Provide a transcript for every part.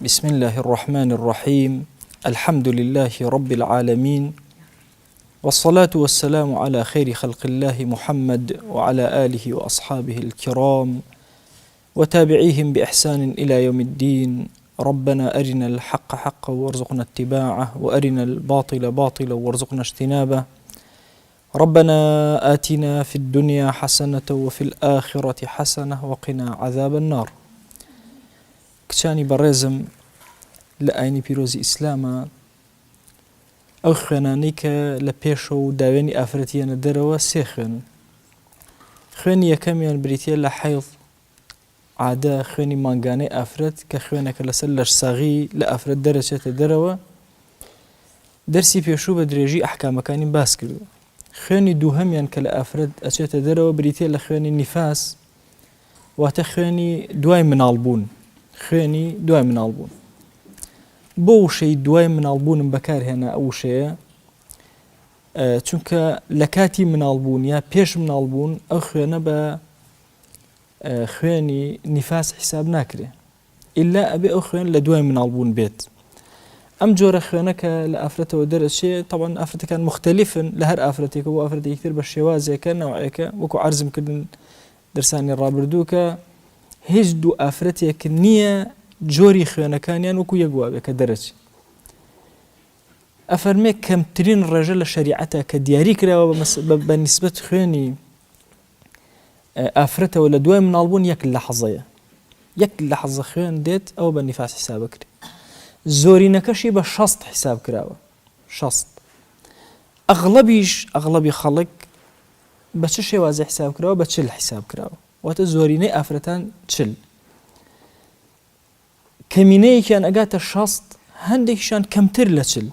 بسم الله الرحمن الرحيم الحمد لله رب العالمين والصلاة والسلام على خير خلق الله محمد وعلى آله وأصحابه الكرام وتابعيهم بإحسان إلى يوم الدين. ربنا أرنا الحق حقا وارزقنا اتباعه وأرنا الباطل باطلا وارزقنا اجتنابه. ربنا آتنا في الدنيا حسنة وفي الآخرة حسنة وقنا عذاب النار. کچانی بەڕێزم لە ئاینی پیرۆزی ئیسلامە ئەو خوێنانەی کە لە پێشە و داوێنی ئافرەتیانە دەرەوە سێ خوێنی یەکەمیان بریتە لە حەیض عادە خوێنی مانگانەی ئافرەت کە خوێنەکە لەسەر لەشساغی لە ئافرەت دەرەچێتە دەرەوە. دەرسی پێشوو بە درێژی ئەحکامەکانی باس کردو. خوێنی دووهەمیان کە لە ئافرەت ئەچێتە دەرەوە بریتە لە خوێنی نیفاس واتە خوێنی دوای مناڵبوون. خوێنی دوای مناڵبوون بۆ وشەی دوای مناڵبوونم بەکارهێنا ئەو وشەیە چونکە لە کاتی مناڵبوون یا پێش مناڵبوون ئەو خوێنە بە خوێنی نیفاس حیساب ناکرێ ئللا ئەبێ ئەو خوێن لە دوای مناڵبوون بێت. ئەم جۆرە خوێنە کە لە ئافرەتەوە دەرەچێت طبعاً ئافرەتەکان مختلفن لە هەر ئافرەتێکە بۆ ئافرەتێکی تر بە شێوازێکە نەوعەیەکە وەکو عەرزم کردن دەرسانی ڕابردوو کە هیچ دوو ئافرەتێک نییە جۆری خوێنەکانیان وەکو یەکوابێ کە دەرەچێت. ئەفەرمێ کەمترین ڕێژە لە شەریعەتە کە دیاری کراوە بە نیسبەت خوێنی ئافرەتەوە لە دوای مناڵبوون یەک لەحەزەیە. یەک لەحەزە خوێن دێت ئەوە بە نیفاس حیسابە کرێ. زۆرینەکەشی بە 60 حیساب کراوە. 60 ئەغڵەبی خەڵک بە چ شێوازە حیساب کراوە؟ بە 40 حیساب کراوە. واتە زۆرینەی ئافرەتان 40. کەمینەیەکیان ئەگاتە 60 هەندێکیشان کەمتر لە 40.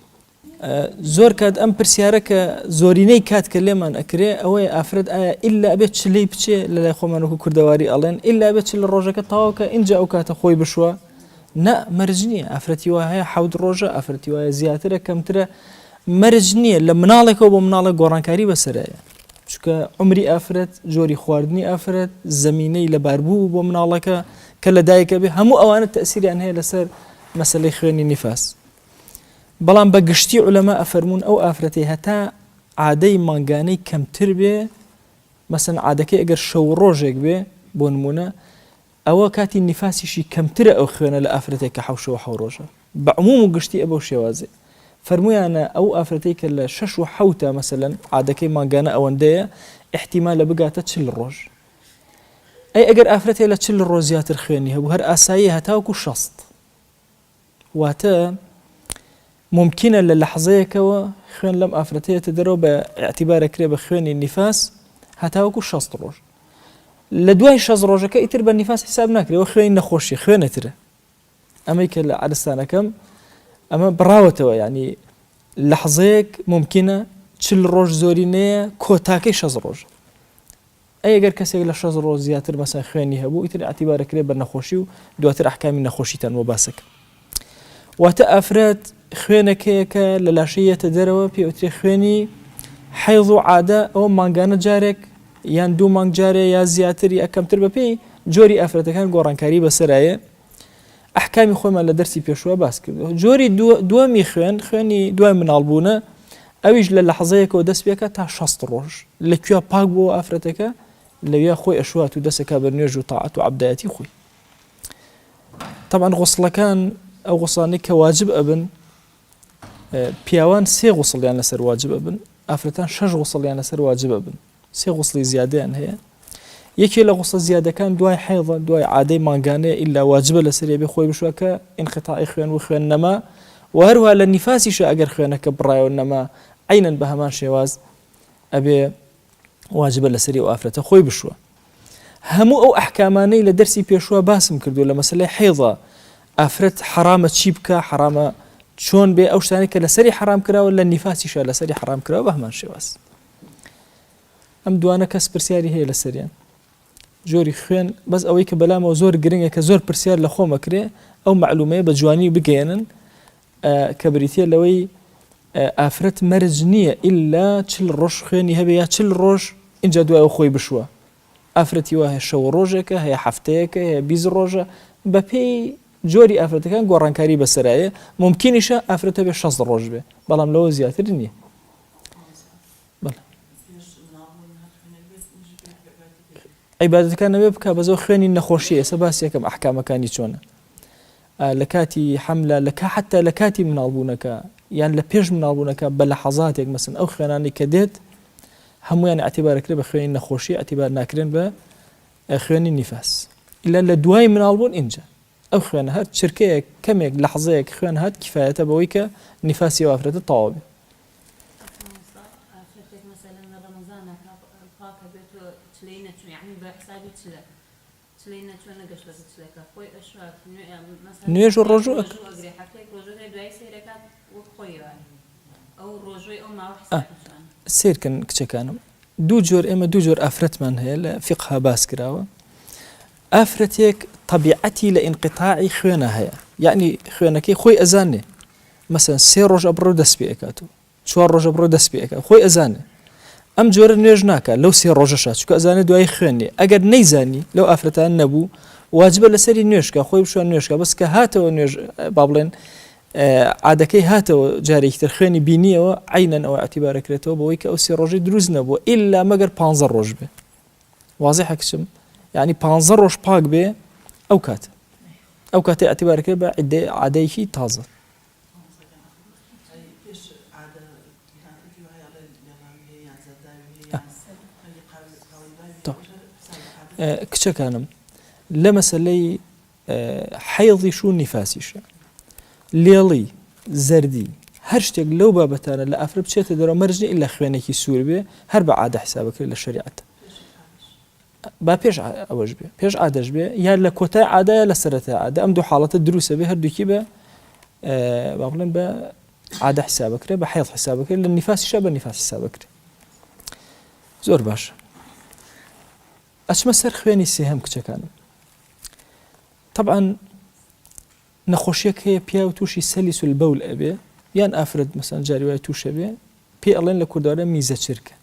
زۆر کات ئەم پرسیارە کە زۆرینەی کات کە لێمان ئەکرێ ئەوەیە ئافرەت ئایا ئللا ئەبێت 40 بچێ لە لای خۆمان وەکو کوردەواری ئەڵێن ئللا ئەبێت 40 ڕۆژەکە تەواوکە ئینجا ئەو کاتە خۆی بشوە. نە مەرج نییە. ئافرەتی وایە هەیە 7 ڕۆژە، ئافرەتی وایە زیاترە کەمترە، مەرج نییە. لە مناڵێکەوە بۆ مناڵێک گۆڕانکاری بەسەرایە چونکە عمری ئافرەت، جۆری خواردنی ئافرەت، زەمینەی لەباربوو بۆ مناڵەکە کە لە دایکە بێ هەموو ئەوانە تەئسیریان هەیە لەسەر مەسەلەی خوێنی نیفاس. بەڵام بە گشتی عولەما ئەفەرمون ئەو ئافرەتەی هەتا عادەی مانگانەی کەمتر بێ، مەسەن عادەکەی ئەگەر شەو ڕۆژێک بێ بۆ نمونە، ئەوە کاتی نیفاسیشی کەمترە ئەو خوێنە لە ئافرەتێک کە حەوشەوە حەو ڕۆژە. بە عموم و گشتی ئەبەو شێوازێ فەرمویانە ئەو ئافرەتەی کە لە 6 و 7 مەسەلەن عادەکەی مانگانە ئەوەندەیە احتیمالە بگاتە 40 ڕۆژ. ئەی ئەگەر ئافرەتێ لە 40 ڕۆژ زیاتر خوێنی هەبوو هەر ئاسایی هەتاوەکو 60 واتە ممکنە لە لەحزەیەکەوە خوێن لەم ئافرەتەیەتە دەرەوە بە ئاعتیبارەکرێ بە خوێنی نیفاس هەتاوەکو 60 ڕۆژ. لە دوای 60 ڕۆژەکە ئیتر بە نیفاس حیساب ناکرێەوە خوێنی نەخۆشی خوێنەترە. ئەمەی کە لە عەرزستانەکەم ئەمە بڕاوەتەوە، یعنی لەحزەیەک ممکنە 40 ڕۆژ زۆرینەیە کۆتاکەی 60 ڕۆژ. ئەگەر کەسێک لە 60 ڕۆژ زیاتر مەسەن خوێنی هەبوو ئیتر ئاعتیبارەکرێ بە نەخۆشی و دواتر ئەحکامی نەخۆشیتان بۆ باسەکە. واتە ئافرەت خوێنەکەیەکە لە لاشەیەتە دەرەوە پێوترێ خوێنی حەیض و عادە ئەوە مانگانە جارێک یان 2 مانگ جارێ یا زیاتر یا کەمتر بەپێی جۆری ئافرەتەکان گۆڕانکاری بەسەرایە. ئەحکامی خۆمان لە دەرسی پێشوە باس کردەوە. جۆری دووەمی خوێنی دوای مناڵبوونە ئەویش لە لەحزەیەکەوە دەست پێکە تا 60 ڕۆژ لەکوێ پاک بۆ ئافرەتەکە لەوێ خۆی ئەشوات و دەسەکە بە نوێژ و تاعەت و عەبدایەتی خۆی. طبعاً غوسڵەکان ئەو غوسڵانەی کە واجب ئەبن پیاوان 3 غوسڵیان لەسەر واجب ئەبن، ئافرەتان 6 غوسڵیان لەسەر واجب ئەبن. 3 غوسڵی زیادەیان هەیە. یەکێ لە غوسڵ زیادەکان دوای حەیضە، دوای عادەی مانگانەیە ئیلا واجبە لەسەر بێ خۆی بشوە کە ئینقیتاعی خوێن و خوێن نەما و هەروها لە نیفاسیشە ئەگەر خوێنەکە بڕایەوە نەما عینەن بە هەمان شێواز ئەبێ واجبە لەسەری ئەو ئافرەتە خۆی بشوە. هەموو ئەو ئەحکامانەی لە دەرسی پێشوە باسم کردو لە مەسەلەی حەیضە ئافرەت حرامە چی بکە، حرامە چۆن بێ، ئەو شتانی کە لەسەری حرام کراوە لە نیفاسیشە لەسەری حرام کراوە بە هەمان شێواز. ئەم دوانە کەس پرسیاری هەیە لەسەریان. جۆری خوێن بەس ئەوەی کە بەلامەوە زۆر گرنگە کە زۆر پرسیار لە خۆمەکرێ ئەو معلومەیە بە جوانی بگەێنن کە بریتە لەوەی ئافرەت مەرج نییە ئیلا 40 ڕۆژ خوێنی هەبێ یا 40 ڕۆژ اینجا دوای خۆی بشوە. ئافرەتی وایە شەو ڕۆژێکە هەیە هەفتەیەکە هەیە 20 ڕۆژە بەپێی جۆری ئافرەتەکان گۆڕانکاری بەسەرایە ممکنیشە ئافرەتە بێ 6 ڕۆژ بێ بەڵام لەوە زیاتر نییە. عیبادەتەکان نەبێ بکە بەزەو خوێنی نەخۆشی. ئێستا باسی یەکەم ئەحکامەکانی چۆنە لە کاتی حەملە حتا لە کاتی مناڵبوونەکە یان لە پێش مناڵبوونەکە بە لەحەزاتێک مەسەن ئەو خوێنانی کە دێت هەمویان ئەتیبارەکرێت بە خوێنی نەخۆشی ئەتیبار ناکرێن بە خوێنی نیفاس. إلا لە دوای مناڵبوون اینجا ئەو خوێنە هەر چرکەیەک کەمێک لەحەزەیەک خوێن هات کفایەتە بەوەی کە نیفاسی ئافرەتە تەواو بێت. نوێژ و ڕۆژوو سیرکن کچەکانم دوو جۆر ئێمە دوو جۆر ئافرەتمان هەیە لە فقها باس کراوە. ئافرەتێک طبیعەتی لە ئینقطاعی خوێنە هەیە یعنی خوێنەکەی خۆی ئەزانێ مەسەن 3 ڕۆژ ئەبڕۆ دەست پێ ئەکات و 4 ڕۆژ ئەبڕۆ دەست پێ ئەکات خۆی ئەزانێ ئەم جۆرە نوێژ ناکات لەو 3 ڕۆژەشە چونکە ئەزانێ دوای خوێنێ. ئەگەر نەیزانی لەو ئافرەتان نەبوو واجبە لەسەری نوێژکە خۆی بشوان نوێژکە بەس کە هاتەوە نوێژ با بڵێن عادەکەی هاتەوە جارێکتر خوێنی بینیەوە عینەن ئەوە ئەتیبارەکرێتەوە بەوەی کە ئەو 3 ڕۆژی دروست نەبووە ئیلا مەگەر 15 ڕۆژ بێ. واضحە کچم یعنی 15 ڕۆژ پاک بێ ئەو کاتێ ئەتیبارەکرێت بە عادەیەکی تازە. کچەکانم لە مەسەلەی حەیضیش و نیفاسیشە لێڵی زەردی هەر شتێک لەو بابەتانە لە ئافرەت بچێتە دەرەوە مەرجێ ئیلا خوێنێکی سوور بێ هەر بە عادە حسابەکرێت لە شەریعەت با پێش ئەوەش بێ پێش عادەش بێ یا لە کۆتای عادایە لە سەرەتای عادە ئەم دوو حاڵەتە دروستە بێ هەردووکی بە با بڵێن بە عادە حسابەکرێت بە حەیض حسابەکرێت لە نیفاسیشە بە نیفاس حسابەکرێت. زۆر باشە. ئەچمە سەر خوێنی سێهەم کچەکانم. طبعا نەخۆشیەک هەیە پیا و تووشی سەلیس البەول ئەبێ یان ئافرەت مەسەن جاری وای تووشە بێ پێ ئەڵێن لە کورداوارە میزە چرکە.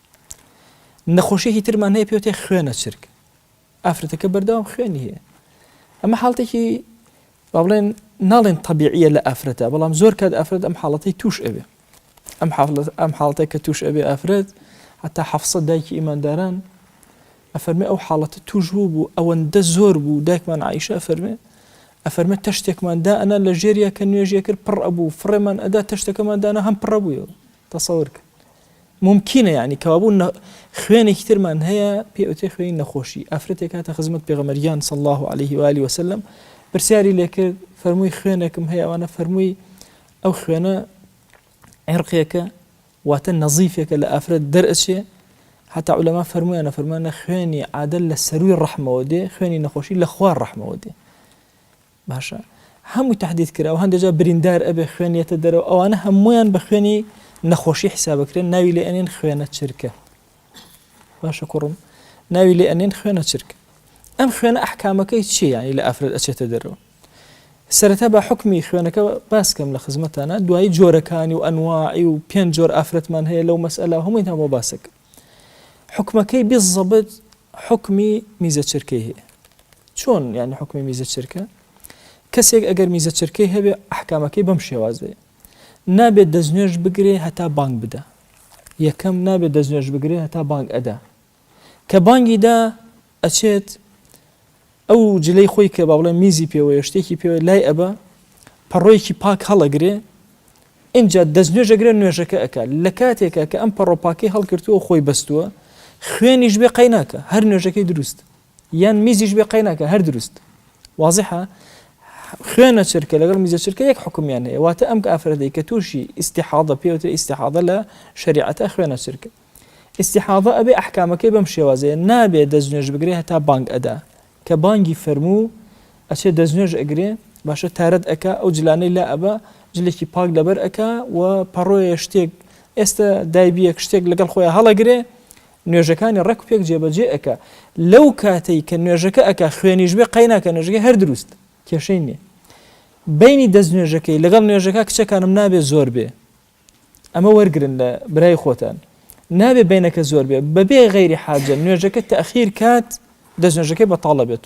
نەخۆشیەکی ترمان هەیە پێوتێ خوێنە چرک. ئافرەتەکە بەردەوام خوێنی هەیە. ئەمە حاڵتێکی با بڵێن ناڵێن طبیعیە لە ئافرەتە بەڵام زۆر کات ئافرەت ئەم حاڵەتەی تووش ئەبێ. ئەم حاڵەتە کە تووش ئەبێ ئافرەت حتا حەفسە دایکی ئیمانداران ئەفەرمێ ئەو حاڵەتە توش بوو ئەوەندە زۆر بوو دایکمان عایشە ئەفەرمێ تەشتێکمان دا ئەنا لە ژێریە کە نوێژیە کرد پڕ ئەبوو فڕێمان ئەدا تەشتەکەمان دانا هەم پڕە بوویەوە تەسەوەر کرد. ممکنە یعنی کەوابوو خوێنێکی ترمان هەیە پێوتێ خوێنی نەخۆشی ئافرەتێک هاتە خزمەت پێغەمبەریان صلی الله عليه و آله وسلم پرسیاری لێ کرد فەرمووی خوێنێکم هەیە ئەوانە فەرمووی ئەو خوێنە عێرقێکە واتە نەزیفێکە لە ئافرەت دەرئەچێ حتا علەما فەرموویانە خوێنی عادە لە سەروی ڕەحمەوە دێ خوێنی نەخۆشی لە خوار ڕەحمەوە دێ. باشە هەمووی تهدید کراوە هەندێک جا بریندار ئەبێ خوێنیەتە دەرەوە ئەوانە هەمویان بە خوێنی نەخۆشی حسابەکرێن ناوی لێ ئەنێن خوێنە چرکە. باشە کوڕم ناوی لێ ئەنێن خوێنە چرکە. ئەم خوێنە ئەحکامەکەی چیە یعنی لە ئافرەت ئەچێتە دەرەوە. سەرەتا بە حکمی خوێنەکە باسکەم لە خزمەتانە دوایی جۆرەکانی و ئەنواعی و 5 جۆر ئافرەتمان هەیە لەو مەسئلە هەمووی هەموو باسەکە. حکمەکەی بالضبط حکمی میزە چرکەی هەیە. چۆن یعنی حکمی میزە چرکە؟ کەسێک ئەگەر میزە چرکەی هەبێ ئەحکامەکەی بەم شێوازەیە. نابێت دەستنوێژ بگرێ هەتا بانگ بدە. یەکەم نابێت دەستنوێژ بگرێ هەتا بانگ ئەدا. کە بانگی دا ئەچێت ئەو جلەی خۆی کە با بڵێن میزی پێوەیە شتێکی پێوە لای ئەبە پەڕۆیەکی پاک هەڵەگرێ اینجا دەستنوێژەگرێ نوێژەکە ئەکات لە کاتێکە کە ئەم پەڕۆپاکەی هەڵکردووە خۆی بەستووە خوێنیش بێ قەیناکە هەر نوێژەکەی دروست یان میزیش بێ قەیناکە هەر دروست. واضحە خوێنە چرکە لەگەڵ میزە چرکە یەک حکمیان هەیە واتە ئەم ئافرەتەی کە تووشی ئیستیحاضە پێوتە ئیستیحاضە لە شەریعەتە خوێنە چرکە. ئیستیحاضە ئەبێ ئەحکامەکەی بەم شێوازەیە نابێت دەستنوێژ بگرێ هەتا بانگ ئەدا کە بانگی فەرموو ئەچێ دەستنوێژ ئەگرێ باشە تارەت ئەکا ئەو جلانەی لا ئەبە جلێکی پاک لەبەر ئەکا و پەڕۆیە شتێک ئێستا دایبیەک شتێک لەگەڵ خۆیان هەڵەگرێ نوێژەکانی ڕێک و پێک جێبەجێ ئەکا لەو کاتەی کە نوێژەکە ئەکا خوێنیش بێ قەیناکە نوێژەکەی هەر دروست کێشەی نییە. بینی دەستنوێژەکەی لەگەڵ نوێژەکە کچەکانم نابێ زۆر بێ ئەمە وەرگرن لە برای خۆتان نابێ بینەکە زۆر بێ بەبێ غەیری حاجە نوێژەکە تەخیر کات دەستنوێژەکەی بەتاڵە بێت.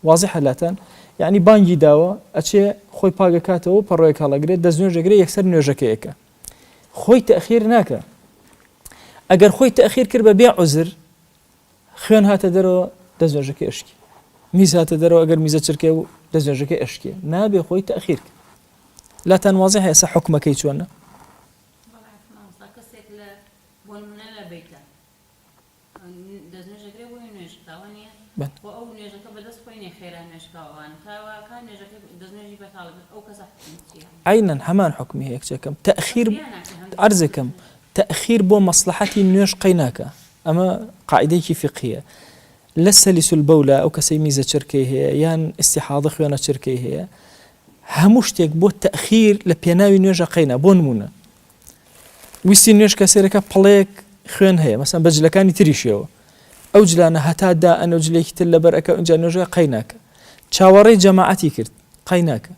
واضحە لاتان یعنی بانگی داوە ئەچێ خۆی پاگەکاتەوە پەڕۆیە کاڵەگرێت دەستنوێژەگرێ یەکسەر نوێژەکەیەکە خۆی تەخیر ناکە ئەگەر خۆی تەخیر کرد بە بێ عوزر خوێن هاتە دەرەوە دەستنوێژەکەی ئەشکی میز هاتە دەرەوە ئەگەر میزە چرکێ و دەستنوێژەکەی ئەشکێ نابێ خۆی تەخیر کرد لاتان واضحە ئێستا حکومەکەی چۆنە عينا همان حكمي هيك كم تأخير عرزكم تأخير بو مصلحتي نيوش قيناك أما قاعدة فقهية لسلس البولة أو كسيميزة شركة هي يان استحاضة خيانة شركة هي هموشتك بو تأخير لبيناوي نيوش قينا بو نمونا ويسي نيوش كسيركا بليك خيان هي مثلا بجلكاني تريشيو أو جلانا هتا دا أنا جليك تلبر أكا أنجا نيوش قيناك شاوري جماعتي كرت قيناك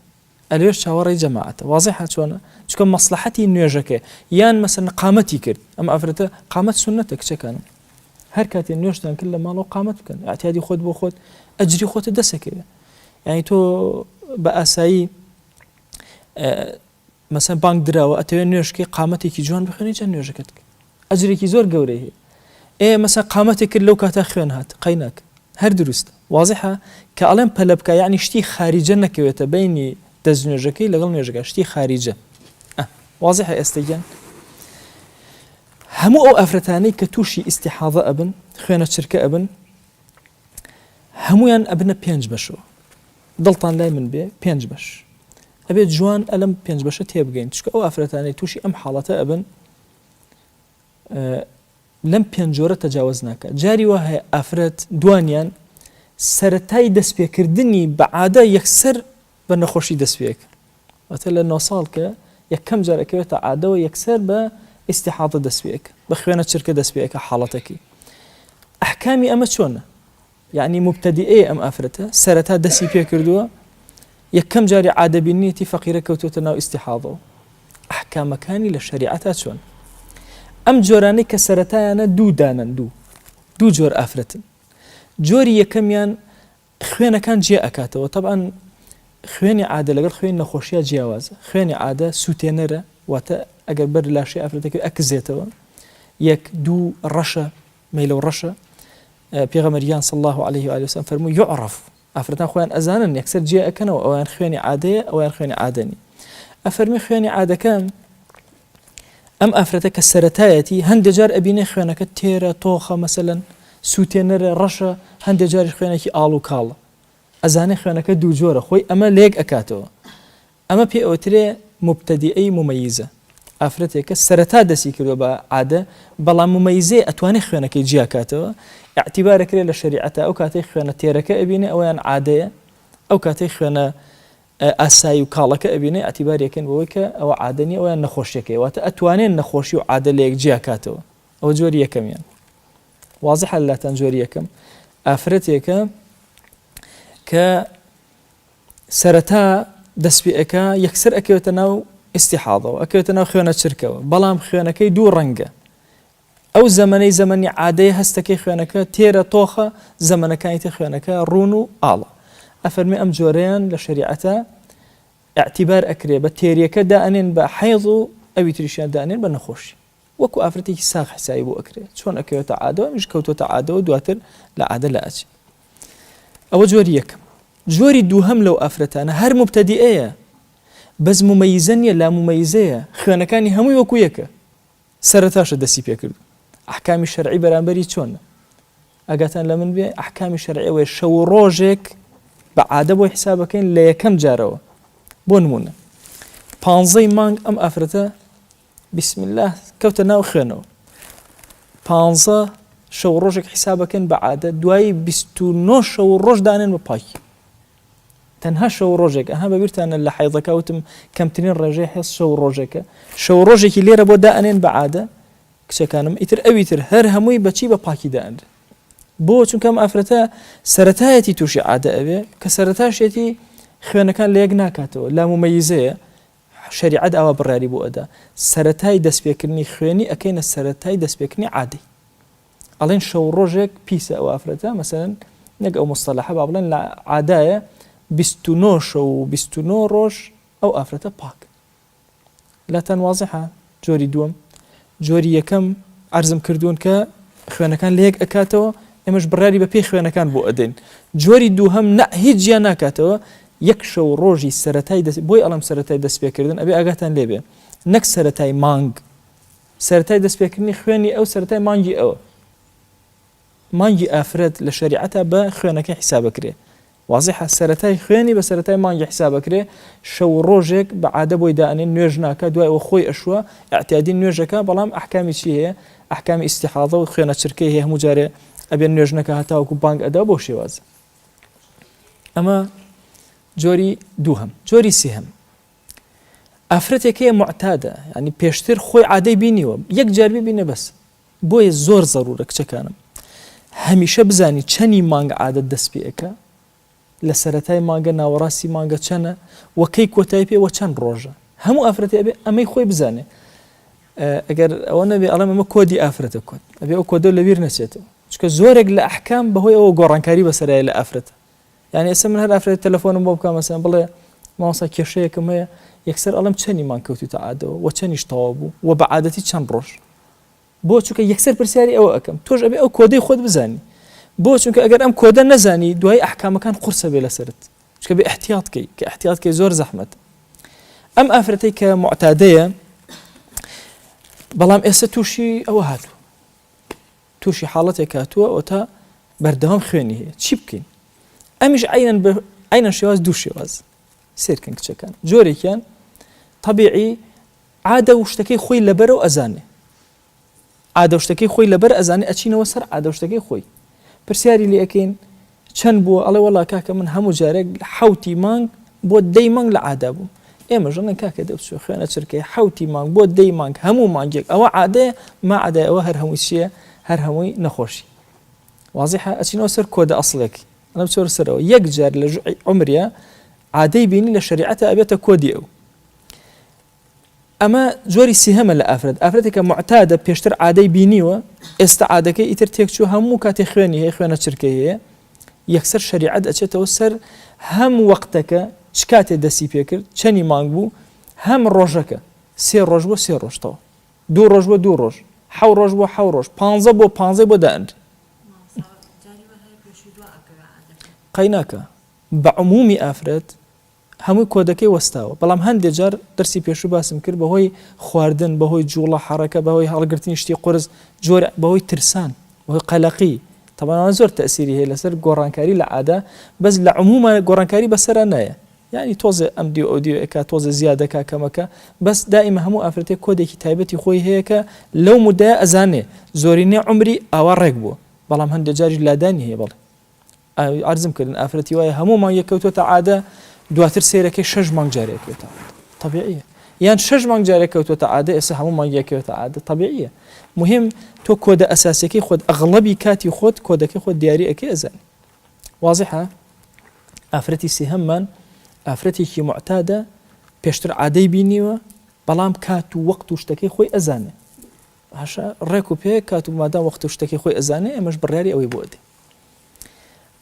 اليوش شاوري جماعته واضحة شلون شكون مصلحتي نيوجك يان مثلا قامتي كرت أما أفرته قامت سنتك شكان هركاتي نيوشتان كله مالو قامت كان اعتيادي خود بو خود أجري خود دسك يعني تو بأساي مثلا بانك دراوة أتوي نيوشكي قامتي كي جوان بخوني جان نيوجكتك أجري كي زور قوريه إيه مثلا قامتك لو كاتخون هات قيناك هر درست واضحة كألم بلبك يعني شتي خارجة نكويته بيني دەستنوێژەکەی لەگەڵ نوێژەکە شتی خارجە واضحە ئێستەگیان هەموو ئەو ئافرەتانەی کە تووشی ئیستیحاضە ئەبن خوێنە چرکە ئەبن هەمویان ئەبنە 5 بەشەوە دڵتان لای من بێ 5 بەش ئەبێت جوان ئەلەم 5 بەشە تێبگەین چکە ئەو ئافرەتانەی تووشی ئەم حاڵەتە ئەبن لەم 5 جۆرە تەجاوز ناکات جاری وا هەیە ئافرەت دوانیان سەرەتای دەستپێکردنی بە عادە یەکسەر بە نەخۆشی دەستپێک واتە لە 9 ساڵ کە یەکەم جارەکەوێتە عادەوە یەکسەر بە ئیستیحاضە دەستپێک بە خوێنە چرکە دەستپێکە حاڵەتەکەی ئەحکامی ئەمە چۆنە یعنی مبتەدیئەیە ئەم ئافرەتە سەرەتا دەستی پێ کردووە یەکەم جاری عادەبینیەتی فەقیرە کەوتوتە ناو ئیستیحاضەوە ئەحکامەکانی لە شەریعەتا چۆن ئەم جۆرانەی کە سەرەتایانە دوو دانن دوو جۆر ئافرەتن جۆری یەکەمیان خوێنەکان جێ ئەکاتەوە طبعاً خوێنی عادە لەگەڵ خوێن نەخۆشیە جیاوازە خوێنی عادە سووتێنەرە واتە ئەگەر بەر لاشی ئافرەتەکەی ئەکزێتەوە یەک دوو ڕەشە مەیلە و ڕەشە پێغەمبەریان صلی الله عليه و آله وسلم فەرمووی يعرف ئافرەتان خۆیان ئەزانن یەکسەر جێ ئەکەنەوە ئەویان خوێنی عادەیە ئەویان خوێنی عادەنی ئەفەرمی خوێنی عادەکە ئەم ئافرەتە کە سەرەتایەتی هەندێک جار ئەبینێ خوێنەکە تێرە تۆخە مەسەلەن سووتێنەرە ڕەشە هەندێک جاری خوێنێکی ئاڵ و کاڵە ئەزانێ خوێنەکە دوو جۆرە خۆی ئەمە لێک ئەکاتەوە ئەمە پێ ئەوترێ مبتەدیئەی ممەیزە ئافرەتێکە سەرەتا دەستی کردووە بە عادە بەڵام ممەیزێ ئەتوانێت خوێنەکەی جیاکاتەوە اعتیبارەکرێت لە شەریعەتە ئەو کاتەی خوێنە تێرەکە ئەبینێ ئەویان عادەیە ئەو کاتەی خوێنە ئاسایی و کاڵەکە ئەبینێ اعتیبارێکن بەوەی کە ئەوە عادەنی ئەویان نەخۆشیەکەی واتە ئەتوانێت نەخۆشی و عادە لە یەک جیاکاتەوە ئەوە جۆری یەکەمیان واضحە لاتان جۆری یەکەم ئافرەتێکە کە سەرەتا دەستپێکە یەکسەر ئەکەوێتە ناو ئیستیحاضەوە ئەکەوێتە ناو خوێنە چرکەوە بەڵام خوێنەکەی دوو ڕەنگە ئەو زەمەنەی زەمەنی عادەیە هەستەکەی خوێنەکە تێرە تۆخە زەمەنەکانی تر خوێنەکە ڕوون و ئاڵە ئەفەرمی ئەم جۆرەیان لە شەریعەتە اعتیبار ئەکرێ بە تێریەکە دائنێن بە حەیض و ئەوی تریشیان دائنێن بە نەخۆشی وەکو ئافرەتێکی ساغ حسابی بۆ ئەکرێ چۆن ئەکەوێتە عادەوە ئەمیش کەوتۆتە عادەوە دواتر لە عادە لە ئەچێ ئەوە جۆری یەکەم جۆری دووهەم لەو ئافرەتانە هەر مبتەدیئەیە بەس ممەیزە نیە لا ممەیزەیە خوێنەکانی هەمووی وەکو یەکە سەرەتاشە دەستی پێ کرد ئەحکامی شەرعی بەرامبەری چۆنە ئەگاتان لە من بێ ئەحکامی شەرعی ئەوەیە شەو ڕۆژێک بە عادە بۆی حسابەکەین لە یەکەم جارەوە بۆ نمونە 15 مانگ ئەم ئافرەتە بسم الله کەوتە ناو خوێنەوە 15 شەو ڕۆژێک حسابەکەن بە عادە دوایی 29 شەو ڕۆژ دانێن بە پاکی تەنها شەو ڕۆژێک ئەها بەبیرتانە لە حەیضەکە وتم کەمترین ڕێژەی هەست شەو ڕۆژێکە شەو ڕۆژێکی لێرە بۆ دائنێن بە عادە کچەکانم ئیتر ئەویتر هەر هەمووی بەچی بە پاکی دائنرێ بۆ چونکە ئەم ئافرەتە سەرەتایەتی تووشی عادە ئەوێ کە سەرەتاشێتی خوێنەکان لە یەک ناکاتەوە لا ممەیزەیە شەریعەت ئاوا بڕیاری بۆ ئەدا سەرەتای دەستپێکردنی خوێنی ئەکەینە سەرەتای دەستپێکردنی عادەی ئەڵێن شەو ڕۆژێک پیسە ئەو ئافرەتە مەسەلەن نەک ئەو مستەلاحە با بڵێن لە عادایە 29 شەو و 29 ڕۆژ ئەو ئافرەتە پاک لا تەنوازیحە. جۆری دووەم جۆری یەکەم عەرزم کردوون کە خوێنەکان لە یەک ئەکاتەوە ئێمەش بڕیاری بە پێی خوێنەکان بۆ ئەدەین. جۆری دووهەم نە هیچ گیان ناکاتەوە یەک شەو ڕۆژی سەرەتای بۆی ئەڵم سەرەتای دەستپێکردن ئەبێ ئاگاتان لێبێ نەک سەرەتای مانگ سەرەتای دەستپێکردنی خوێنی ئەو سەرەتای مانگی ئەوە مانگی ئافرەت لە شەریعەتە بە خوێنەکەی حیسابەکرێ وازیحە سەرەتای خوێنی بە سەرەتای مانگی حیسابەکرێ شەو ڕۆژێک بە عادە بۆی دائنێن نوێژ ناکە دوای ئەوە خۆی ئەشوە ئەعتیادی نوێژەکە بەڵام ئەحکامی چی هەیە ئەحکامی ئیستیحاضە و خوێنە چرکەی هەیە هەموو جارێ ئەبێ نوێژ نەکە هەتاوەکو بانگ ئەدا بۆ شێوازە. ئەمە جۆری دووهەم. جۆری سێهەم ئافرەتێکەیە معتادە ینی پێشتر خۆی عادەی بینیوە یەک جار ببینە بەس بۆیە زۆر زەڕورە کچەکانم هەمیشە بزانی چەندی مانگ عادەت دەست پێەکە لە سەرەتای مانگە ناوەڕاستی مانگە چەنە وەکەی کۆتایی پێوە چەند ڕۆژە هەموو ئافرەتی ئەبێ ئەمەی خۆی بزانێ ئەگەر ئەوە نەبێ ئەڵێم ئەمە کۆدی ئافرەتە کۆت ئەبێ ئەو کۆدە لەبیر نەچێتەوە چکە زۆرێک لە ئەحکام بەهۆی ئەوە گۆڕانکاری بەسەرایە لە ئافرەتە یعنی ئێستا من هەر ئافرەت تەلەفۆنم بۆ بکەم مەسەڵەن بڵێ مامۆستا کێشەیەکم هەیە یەکسەر ئەڵم چەندی مان کەوتوتە عادەوە و چەندیش تەواو بوو و بە عادەتی چەند ڕۆژ بۆ چونکە یەکسەر پرسیاری ئەوە ئەەکەم تۆش ئەبێ ئەو کۆدەی خۆت بزانی بۆ چونکە ئەگەر ئەم کۆدە نەزانی دوای ئەحکامەکان قورسە بێ لەسرت چکە بێ احتیاطکەی کە احتیاطکەی زۆر زەحمەت. ئەم ئافرەتەی کە معتادەیە بەڵام ئێستا تووشی ئەوە هاتووە تووشی حاڵەتێک هاتووە ئەو تا بەردەوام خوێنی هەیە چی بکەین ئەمیش عینەن شێواز دوو شێواز سێرکەن کچەکان جۆرێکیان طبیعی عادە و شتەکەی خۆی لەبەرەوە ئەزانێ عادە و شتەکەی خۆی لەبەر ئەزانێ ئەچینەوە سەر عادە و شتەکەی خۆی پرسیاری لێ ئەەکەین چەند بووە ئەڵێ وەڵا کاکە من هەموو جارێک حوتی مانگ بۆ 10 مانگ لە عادا بوو ئێمە ژەڵێن کاکە دەچوە خوێنە چرکەی حوتی مانگ بۆ 10 مانگ هەموو مانگێک ئەوە عادەیە ما عادای ئەوە هەر هەمووی چییە هەر هەمووی نەخۆشی وازیحە ئەچینەوە سەر کۆدە ئەسڵێکی ئەم چۆر سەرەوە یەک جار لە عمریە عادەی بینی لە شریعەتە ئەبێتە کۆدی ئەو. ئەمە جۆری سێهەمە لە ئافرەتێکە معتادە پێشتر عادەی بینیوە ئێستا عادەکەی ئیتر تێکچوو هەموو کاتێ خوێنی هەیە خوێنە چرکەی هەیە یەکسەر شریعەت ئەچێتەوە سەر هەم وەختەکە چ کاتێ دەسی پێکرد چەندی مانگ بوو هەم ڕۆژەکە 3 ڕۆژ بۆ 3 ڕۆژتەوە 2 ڕۆژ بۆ 2 ڕۆژ 7 ڕۆژ بۆ 7 ڕۆژ 15 بۆ 15 بۆ دائند قەیناکە بە عمومی ئافرەت هەمووی کۆدەکەی وەستاوە بەڵام هەندێک جار دەرسی پێشوو باسم کرد بەهۆی خواردن بەهۆی جوڵە حەرەکە بەهۆی هەڵگرتنی شتی قرس جۆر بەهۆی ترسان بەهۆی قەلەقی تەبانەوە زۆر تەسیری هەیە لەسەر گۆڕانکاری لە عادە بەس لە عمومە گۆڕانکاری بەسەرە نایە یعنی تۆزێ ئەم دی ئۆدیۆ ئەکا تۆزە زیادەکە کەمەکە بەس دائیمە هەموو ئافرەتێک کۆدێکی تایبەتی خۆی هەیە کە لەو مودەیە ئەزانێ زۆرینێ عمری ئاوا ڕێک بووە بەڵام هەندێک جاری لادانی هەیە بەڵێ عرضم کردن ئافرەتی وایە هەمومان یەکەوتۆتە عادە دواتر سێرەکەی 6 مانگ جارێکێتە طبیعیە یان 6 مانگ جارێکەوتۆتە عادە ئێستا هەموو مانگ یەکەوتە عادە طبیعیە مهم تۆ کۆدە ئەساسیەکەی خۆت ئەغڵبی کاتی خۆت کۆدەکەی خۆت دیاری ئەەکەی ئەزانێ وازیحە. ئافرەتی سێهەممان ئافرەتێکی معتادە پێشتر عادەی بینیوە بەڵام کات و وەخت و شتەکەی خۆی ئەزانێ هاشا ڕێک و پێ کات و مادام وەخت و شتەکەی خۆی ئەزانێ ئەمەش بڕیاری ئەوەی بۆ دێ.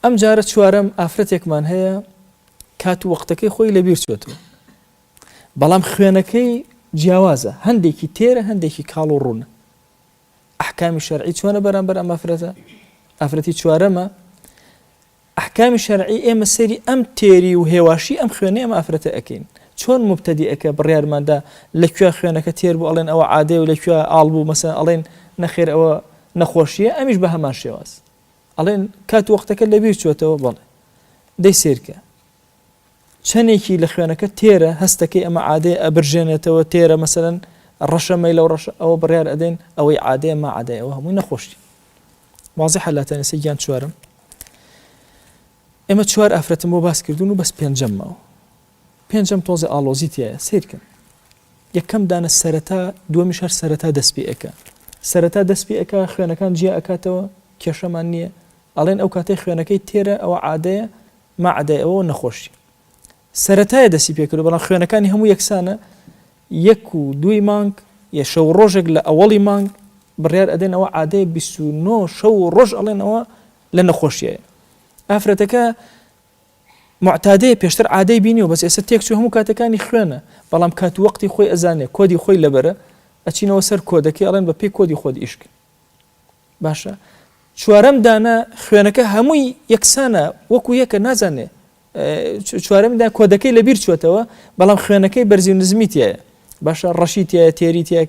ئەم جارە چوارەم ئافرەتێکمان هەیە کات و وەختەکەی خۆی لەبیر چۆتەوە بەڵام خوێنەکەی جیاوازە هەندێکی تێرە هەندێکی کاڵ و ڕوونە ئەحکامی شەرعی چۆنە بەرامبەر ئەم ئافرەتی چوارەمە ئەحکامی شەرعی ئێمە سەری ئەم تێری و هێواشی ئەم خوێنەی ئەم ئافرەتە ئەەکەین چۆن مبتەدیئەکە بڕیارماندا لەکوێ خوێنەکە تێر بوو ئەڵێن ئەوە عادەیە و لەکوێ ئاڵ بوو مەسەن ئەڵێن نەخێر ئەوە نەخۆشیە ئەمیش بە هەمان شێواز ئەڵێن کات وەختەکە لەبیر چۆتەوە بەڵێ دەی سیرکە چەندێکی لە خوێنەکە تێرە هەستەکەی ئەمە عادەیە ئەبرژێنێتەوە تێرە مەسەرەن ڕەشەمەی لەو ڕەش ئەوە بڕیار ئەدەین ئەوەی عادەیە ما عادەیە ئەوە هەمووی نەخۆشی واضحە لاتەنێسە گیان چوارم ئێمە چوار ئافرەتم بۆ باس کردوون و بەس پێنجەم ماوە پێنجەم تۆزە ئاڵۆزیتیایە سیرکەن یەکەم دانە سەرەتا دووەمیش هەر سەرەتا دەستپێ ئەەکە سەرەتا دەستپێ ئەەکە خوێنەکان جیا ئەکاتەوە کێشەمان نییە ئەڵێن ئەو کاتەی خوێنەکەی تێرە ئەوە عادەیە ما عادەیە ئەوە نەخۆشی سەرەتایە دەستی پێکرد بەڵام خوێنەکانی هەموو یەکسانە 1 و 2 مانگ یە شەو ڕۆژێک لە ئەوەڵی مانگ بڕیار ئەدەن ئەوە عادەیە 29 شەو ڕۆژ ئەڵێن ئەوە لە نەخۆشیایە ئافرەتەکە معتادەیە پێشتر عادەی بینی و بەس ئێستا تێکچوو هەموو کاتەکانی خوێنە بەڵام کات وەقتی خۆی ئەزانێ کۆدی خۆی لەبەرە ئەچینەوە سەر کۆدەکەی ئەڵێن بە پێی کۆدی خۆت ئیشک باشە چوارەم دانە خوێنەکە هەمووی یەکسانە وەکو یەکە نازانێ چوارەمدا کۆدەکەی لەبیر چوەتەوە بەڵام خوێنەکەی بەرزی و نزمی تایە باشە ڕەشی تایە تێری تایە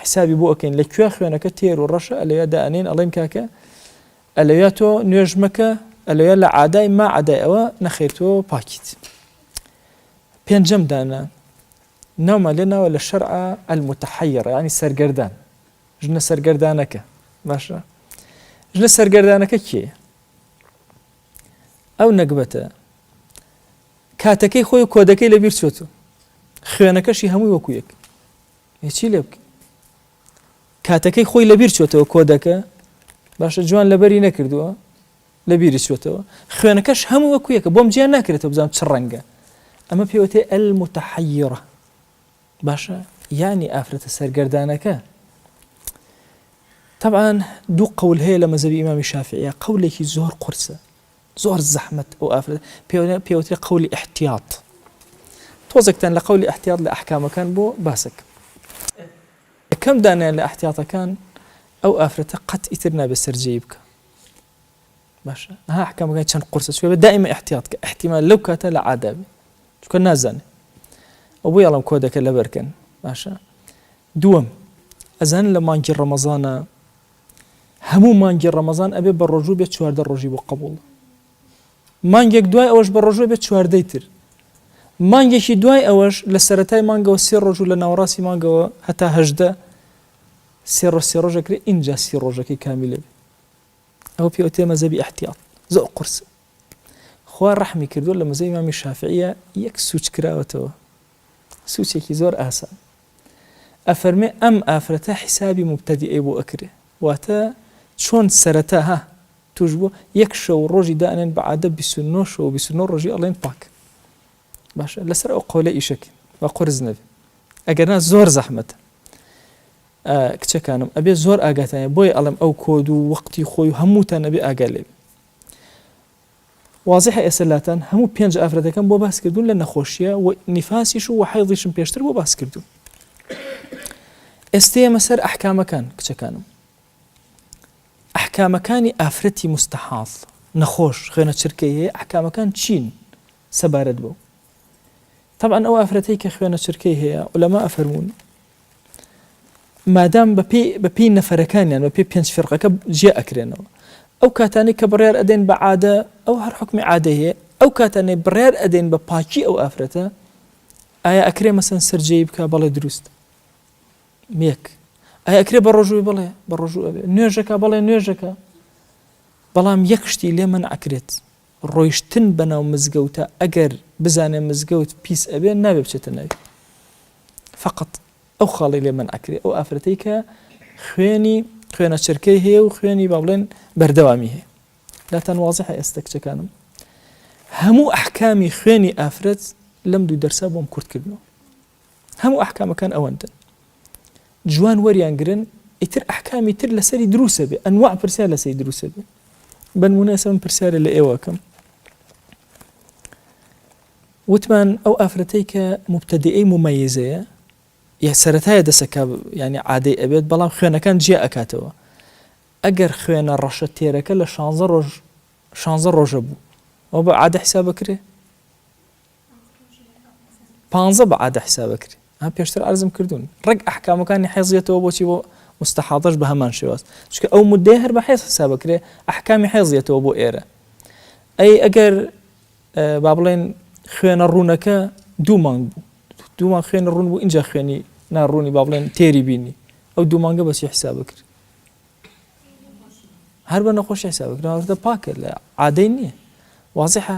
حسابی بۆ ئەکەین لەکوێ خوێنەکە تێر و ڕەشە ئەلەوێ دائەنێن ئەڵێن کاکە ئەلەوێ تۆ نوێژ مەکە ئەلەوێ لە عادای ما عادای ئەوە نەخێر تۆ پاکیت پێنجەم دانە ناومان لێناوە لە شەرعە المتحەیڕە یعنی سەرگەردان ژنە سەرگەردانەکە باشە ژنە سەرگەردانەکە کێیە ئەو نەکبەتە کاتەکەی خۆی کۆدەکەی لەبیر چۆتە خوێنەکەشی هەمووی وەکو یەک چی لێ بکە کاتەکەی خۆی لەبیر چۆتەوە کۆدەکە باشە جوان لەبەری نەکردووە لەبیری چۆتەوە خوێنەکەش هەموو وەکو یەکە بۆم جیان ناکرێتەوە بزانم چ ڕەنگە ئەمە پێوتێ المتحەیڕە باشە یانی ئافرەتە سەرگەردانەکە طبعا دوو قەول هەیە لە مەذهبی ئیمامی شافعیە قەولێکی زۆر قورسە زۆر زەحمەت ئەو ئافرەت پێوتێ قەولی احتیاط تۆزێکتان لە قەولی احتیاط لە ئەحکامەکان بۆ باسەک کەم دانیان لە احتیاطەکان ئەو ئافرەتە قەت ئیتر نابێت سەرجەی بکە باشە ها ئەحکامەکان چەند قورسە چوێ دائما احتیاط کە احتیمال لەو کاتە لە عادا بێ چونکە نازانێ ئەو بۆ یاڵم کۆدەکە لەبەرکەن باشە دووەم ئەزان لە مانگی ڕەمەزانە هەموو مانگی ڕەمەزان ئەبێ بە ڕۆژوو بێت 14 ڕۆژی بۆ قبوڵ مانگێک دوای ئەوەش بە ڕۆژوو بێت 14 تر مانگێکی دوای ئەوەش لە سەرەتای مانگەوە 3 ڕۆژ و لە ناوەڕاستی مانگەوە هەتا 18 3 ڕۆژەکرێ اینجا 30 ڕۆژەکەی کامیلە بێ ئەوە پێوتێ مەذهبی احتیاط زۆر قورسە خوا ڕەحمی کردووە لە مەذهبی ئیمامی شافعیە یەک سوچ کراوەتەوە سوچێکی زۆر ئاسان ئەفەرمێ ئەم ئافرەتە حیسابی مبتەدیئەی بۆ ئەکرێ واتە چۆن سەرەتا ها توش بوو یەک شەو ڕۆژی دائەنێن بە عادە 29 شەو و 29 ڕۆژی ئەڵێن پاک باشە لەسەر ئەو قەولە ئیشەکەین با قورس نەبێ ئەگەرنا زۆر زەحمەتە کچەکانم ئەبێ زۆر ئاگاتانە بۆی ئەڵێم ئەو کۆد و وەقتی خۆی و هەمووتان ئەبێ ئاگا لێبێ واضحە ئێسلاتان هەموو 5 ئافرەتەکەم بۆ باس کردوون لە نەخۆشیە و نیفاسیش و حەیضیشم پێشتر بۆ باس کردوون ئێستەیەمە سەر ئەحکامەکان کچەکانم ئەحکامەکانی ئافرەتی مستەحاض نەخۆش خوێنە چرکەی هەیە ئەحکامەکان چین سەبارەت بۆ طبعا ئەو ئافرەتەی کە خوێنە چرکەی هەیە عولەما ئەفەرمون مادام بەپی نەفەرەکانیان بەپی 5 فێرقەکە جێ ئەکرێنەوە ئەو کاتانی کە بڕیار ئەدەین بە عادە ئەو هەر حکمی عادە هەیە ئەو کاتانەی بڕیار ئەدەین بە پاکی ئەو ئافرەتە ئایا ئەکرێ مەسەن سەرجەی بکە بەڵێ دروست یەک ئایا ئەکرێ بە ڕۆژووی بڵێ بە ڕۆژوو ئەبێ نوێژەکە بەڵێ نوێژەکە بەڵام یەک شتی لێ من ئەکرێت ڕۆیشتن بەناو مزگەوتە ئەگەر بزانێ مزگەوت پیس ئەبێ نابێ بچێتە ناوی فقط ئەو خاڵی لێ من ئەکرێ ئەو ئافرەتەی کە خوێنە چرکەی هەیە و خوێنی با بڵێن بەردەوامی هەیە لاتان واضحە ئێستا کچەکانم هەموو ئەحکامی خوێنی ئافرەت لەم دوو دەرسا بۆم کورتکردنەوە هەموو ئەحکامەکان ئەوەندن جوان وەریانگرن ئیتر ئەحکامی تر لەسەری دروسە بێ ئەنواع پرسیار لەسەری دروسە بێ بنمونە ئێستا من پرسیارە لە ئێوەکەم وتمان ئەو ئافرەتەی کە مبتەدیئەی ممەیزەیە یا سەرەتایە دەسەکە یعنی عادەی ئەبێت بەڵام خوێنەکان جێ ئەکاتەوە ئەگەر خوێنە ڕەشە تێرەکە لە 16 ڕۆژە بوو ئەو بە عادە حساب بکرێ 15 بە عادە حساب بکرێ ها پێشتر عەرزم کردوون ڕەگ ئەحکامەکانی حێزیەتەوە بۆچی بۆ مستەحاضەش بە هەمان شێواز چونکە ئەو مودەی هەر بە حێز حساب بکرێ ئەحکامی حێزیەتەوە بۆ ئێرە ئەی ئەگەر با بڵێن خوێنە ڕوونەکە 2 مانگ بوو 2 مانگ خوێنە ڕوون بوو اینجا خوێنی ناڕوونی با بڵێن تێری بینی ئەو 2 مانگە بەچی حساب بکرێ هەر بە نەخۆشی حساب بکرێ پاکە لە عادەی نییە واضحە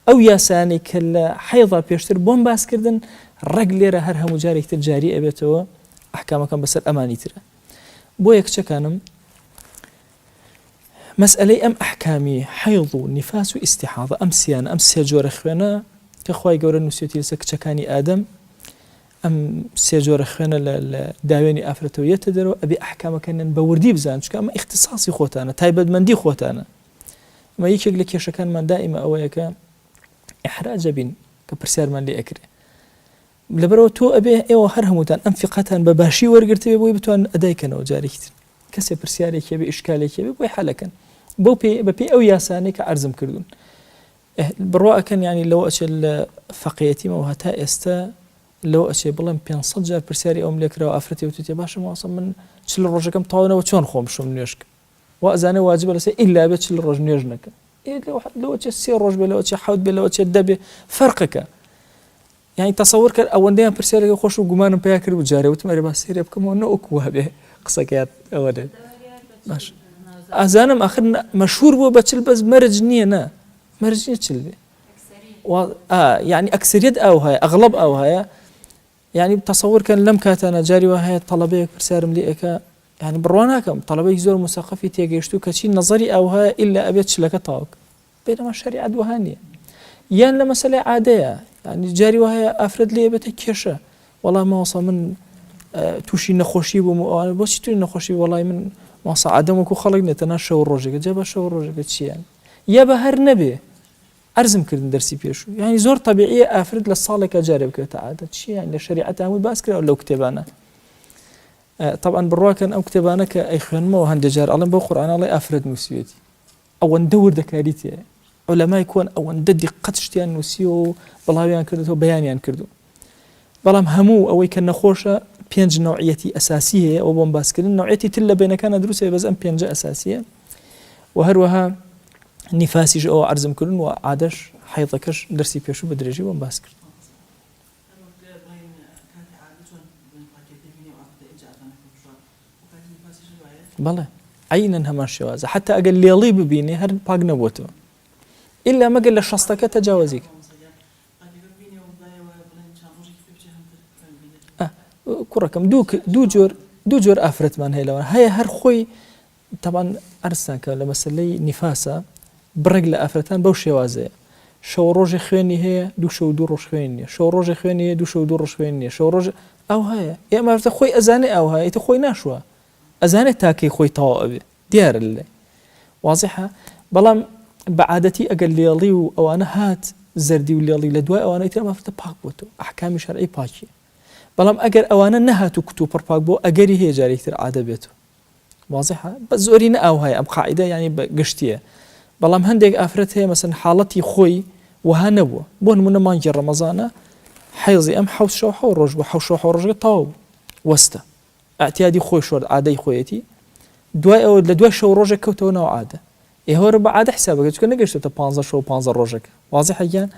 ئەو یاسانی کە لە حەیضا پێشتر بۆم باسکردن ڕەگ لێرە هەر هەموو جارێکتر جاری ئەبێتەوە ئەحکامەکان بەسەر ئەمانی ترە بۆ یەکچەکانم مەسئلەی ئەم ئەحکامی حەیض و نیفاس و ئیستیحاضە ئەم سیانە ئەم سێ جۆرە خوێنە کە خوای گەورە نووسێتی لەسەر کچەکانی ئادەم ئەم سێ جۆرە خوێنە لە داوێنی ئافرەتەوەیەتە دەرەوە ئەبێ ئەحکامەکانیان بە وردی بزان چونکە ئەمە ئیختیساسی خۆتانە تایبەتمەندی خۆتانە ما یەکێک لە کێشەکانمان دائیمە ئەوەیە کە ئیحراج بین کە پرسیارمان لێ ئەکرێ لەبەرەوە تۆ ئەبێ ئێوە هەر هەمووتان ئەم فیقەتان بە باشی وەرگرتوێ بۆی بتوان ئەدایکەنەوە جارێکی تر کەسێ پرسیارێکی بێ ئیشکالێکی بێ بۆی حەلەکەن بەپێی ئەو یاسانەی کە عەرزم کردوون بڕوا ئەکەن ینی لەوە ئەچێ لە فەقیەتیمەوە هەتا ئێستا لەوە ئەچێ بڵێم 500 جار پرسیاری ئەوم لێکراوە ئافرەتی وتێ باشە ماوەسە من چل ڕۆژەکەم تاوانەوە چۆن خۆم شوم نوێشکە وا ئەزانێ واجبە لەسەر ئیلا بێت چل ڕۆژ نوێژ نەکەن لەوە چێ 3 ڕۆژ بێ لەوە چێ 7 بێ لەوە چێ 10 بێ فەرقەکە یعنی تەسەوور کرد ئەوەندەیان پرسیارێکی خۆش و گومانم پێیا کرد و جارێ وتم ئەرێ با سێرێ بکەمەوە نەوەکو هەبێ قسەکەیات ئەوە دێت باش ئازانم ئاخر مەشهور بووە بە چل بەس مەرج نییە نا مەرج نییە چل بێ يعني أكثرية أو هاي أغلب أو هاي يعني تصور كان لم كاتنا جاري وهاي طلبة برسار مليئك يعني برواناكم طلبة يزور مثقفي تيجيشتو كشي نظري أو هاي إلا أبيت لك طاوك بينما الشريعة وهانية يعني لما مسألة عادية يعني جاري وهاي أفرد لي بتكيشة والله ما وصل من توشي نخوشي بس توشي نخوشي والله من ما صار عدمك وخلقنا تناشى والرجل جاب شو الرجل شيء يعني يا بهر نبي أرزم كردن درسي بيشو يعني زور طبيعية أفرد للصالة كجارب كتعادة شيء يعني الشريعة تعمل باس كده لو كتبانا طبعا بالرواكن أو كتبانا كأيخوان ما وهند جار الله بقرآن الله أفرد مسيوتي أو ندور ذكريتي علماء يكون أو نددي قدشتيان نسيو بالله بيان كردو بيانيان كردو بلام همو أو يكن خوشة بينج نوعيتي أساسية أو بومباس كردن نوعيتي تلا بين كان دروسة بس أم بينج أساسية وهروها نفاسيش أو عرزم كردن وعادش حيضكش درسي بيشو بدرجي بومباس كردن بله عينا همان شوازة حتى أقل ليلي ببيني هر باق نبوته إلا ما قل لشخصك تجاوزيك كركم دو جور أفرت من هي هر خوي طبعا أرسنك لمسألة نفاسة برجل أفرتان بو شوازة شو روج خويني هي دو شو دو روج خويني شو روج خويني دو شو دو روج خويني شو روج أو هاي يا ما خوي أزاني أو هاي تخوي ناشوا أزاني تاكي خوي طوابي ديار اللي واضحة بلام بعادتي أقل ليالي أو أنا هات زردي وليالي لدواء أو أنا يترى ما فرت باك بوتو أحكام شرعي باكي بلام أجر أو أنا نهاتو كتوبر باك بو أجري هي جاري كتير عادة بيتو واضحة بس زورينا أو هاي أم قاعدة يعني بقشتيه بلام هندق أفرت هي مثلا حالتي خوي وهنبو بون من ما نجي رمضان حيزي أم حوش شو حور رجب حوش شو حور رجب طاوب وسته اعتيادي خوي شو عادي خويتي دواء أو لدواء شو رجب كوتونا وعادة إيه هو ربع عادة حسابك تكون نقشت تبانزر شو بانزر رجب واضح يعني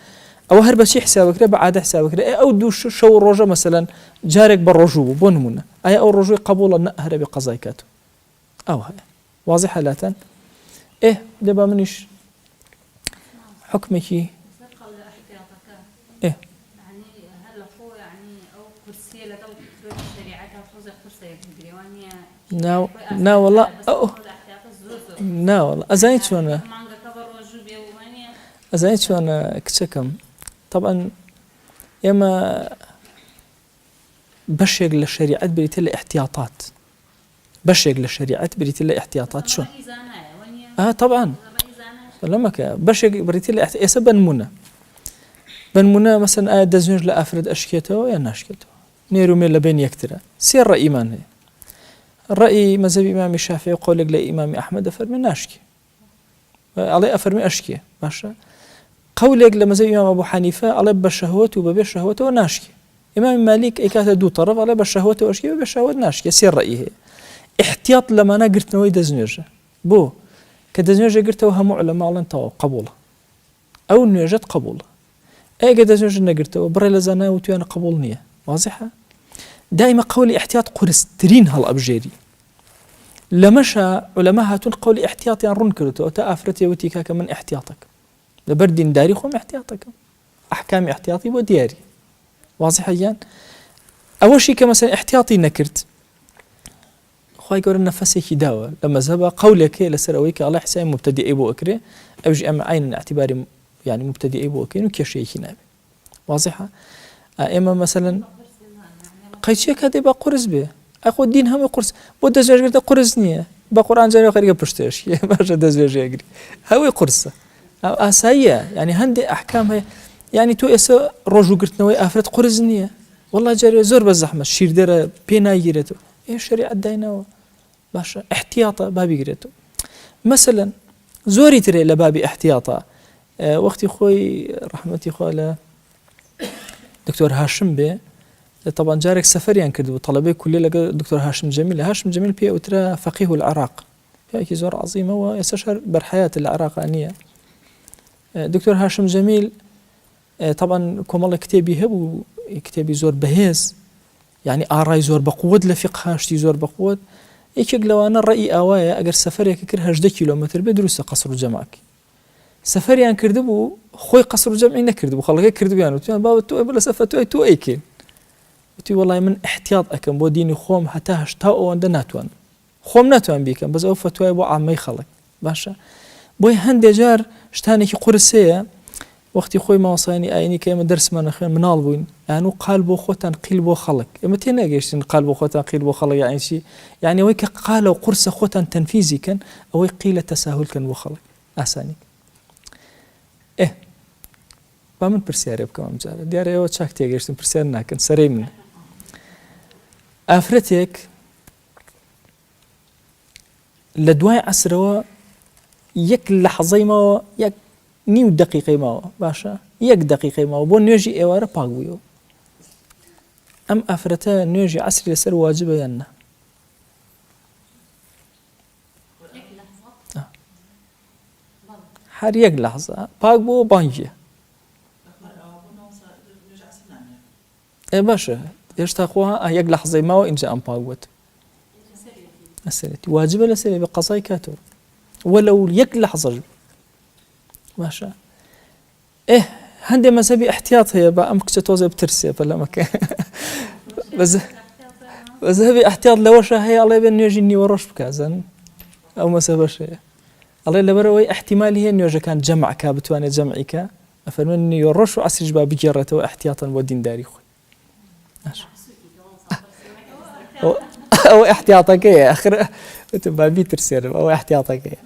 أو هرب شيء حسابك ربع عادة حسابك أو دوش شو رجب مثلا جارك بالرجوب بون منا أي أو رجوب قبول النهر بقضايكاته أو هاي واضحة لا إيه دبا منيش حكمك إيه يعني هل هو يعني أو كرسي لدو الشريعة تفوز كرسي ديوانية نا والله نا والله أزايد شو أنا كتشكم طبعا يما بشيق للشريعة بريت لها احتياطات بشيق للشريعة بريت لها احتياطات شو طبعا لما بشيق بريت لها احتياطات بنمونا مثلا دزنج لأفرد أشكيته يا ناشكيته نيرو ميل بين يكتره سير رأي إيمان الرأي مذهب إمام الشافعي وقولك لإمام أحمد أفرمي ناشكي علي أفرمي أشكي ماشا قولك لمذهب إمام أبو حنيفة علي بالشهوات وبالشهوات وناشكي إمام مالك إكاته دو طرف علي بالشهوات وأشكي وبالشهوات ناشكي سير رأيه احتياط لما أنا قلت نوي دزنج بو كدزنج قلت وهم علماء على انتوا قبوله أو نيجت قبوله أي قد أزوج النقرته وبري لزانا وتوانا قبول نية واضحة دائما قولي احتياط قرسترين هالأبجيري لمشى علماء هاتون قولي احتياط يعني رون كرته وتأفرتي وتيكاك من احتياطك لبردين داري خو احتياطك أحكام احتياطي ودياري واضحة يعني أول شيء كمثلا احتياطي نكرت خواهي قول النفسي كي داوة لما زهبا قولك لسرويك الله حسين مبتدئ أبو أكري أوجي أم عين اعتباري يعني مبتدئ أبو أكين وكيشي نابي واضحة إما مثلا قيد شيء كده يبقى قرز به أخو الدين هم قرز بده زوج قرز نية بە قورآن جارێ خەریکە پشتێشی باشە دەستێژێگری هەوی قورسە ئەو ئاساییە ینی هەندێک ئەحکام هەیە ینی تۆ ئێستا ڕۆژوگرتنەوەی ئافرەت قورس نییە والله جارێ زۆر بە زەحمە شیردەرە پێ ناگیرێتەوە شەریعەت داینەوە باشە احتیاطە بابیگرێتەوە مەسەلەن زۆری ترێ لە بابی احتیاطە وەختی خۆی ڕەحمەتی خوا لە دکتۆر هاشم بێ طبعا جارێک سەفەریان کردبوو تەڵەبەی کولی لەگە دکتۆر هاشم جەمیل پێ وترا فەقیه العراق پیاوێکی زۆر عەزیمەوە ئێستاش هەر بەرحەیاتە لە عێراقا نییە دکتۆر هاشم جەمیل طبعا کۆمەڵی کتێبی هەبوو کتێبی زۆر بەهێز یعنی ئاڕای زۆر بەقووت لە فقه هاشتی زۆر بەقووت یەکێک لەوانە ڕەئی ئاوایە ئەگەر سەفەرێکە کرد 18 کیلۆمەتر بێ دروستە قەسر و جەماکی سەفەریان کردبوو خۆی قەسر و جەمعی نەکردبوو خەڵکەی کردبیان وتیان بابەت تۆ بە لە سەفەتوای تۆ ئەیکێ وتی وەڵای من احتیاط ئەەکەم بۆ دینی خۆم هەتا هەشتا ئەوەندە ناتوانم خۆم ناتوان بیکەم بەس ئەو فتوای بۆ عامەی خەڵک باشە بۆی هەندێک جار شتانێکی قورسەیە وەختی خۆی ماوەسانی ئاینی کە ئێمە دەرسمان نەخوێن مناڵ بووین یان و قال بۆ خۆتان قیل بۆ خەڵک ئێمە تێ نەگەیشتین قال بۆ خۆتان قیل بۆ خەڵک یعنی چی یعنی ئەوەی کە قالە و قورسە خۆتان تەنفیزی کەن ئەوەی قیلە تەساهولکەن بۆ خەڵک ئاسانی با من پرسیارێ بکەم ئەم جارە دیارە ئێوە چاک تێگەیشتن پرسیار ناکەن سەرەی منە ئافرەتێک لە دوای عەسرەوە یەک لەحظەی ماوە یەک نیو دقیقەی ماوە باشە یەک دقیقەی ماوە بۆ نوێژی ئێوارە پاک بوویەوە ئەم ئافرەتە نوێژی عەسری لەسەر واجبە یان نا هەر یەک لەحظە پاک بووە بانگیە باشە هێشتا خۆ یەک لەحظەی ماوە ئینجا ئەم پاک بووێت ئەسەرەتی واجبە لەسەرێ بە قەزای کاتەوە وەلەو یەک لەحظەش باشە هەندێک مەزهەبی احتیاط هەیە بە ئەم کچە تۆزێ بترسێ پەلەمەکە مەزهەبی احتیاط لەوەشە هەیە ئەڵێ بێ نوێژی نیوەڕۆژ بکازن ئەو مەسەبەش هەیە ئەڵێ لەبەرەوەی احتیمالی هەیە نوێژەکان جەمعکە بتوانێت جەمعیکە ئەفەرمێن نیوەڕۆژ و عەسریش با بگێڕێتەوە احتیاطاً بۆ دینداری خۆی ئەو احتیاطەکەیە ئەخر با بیترسێرم ئەو احتیاطەکەیە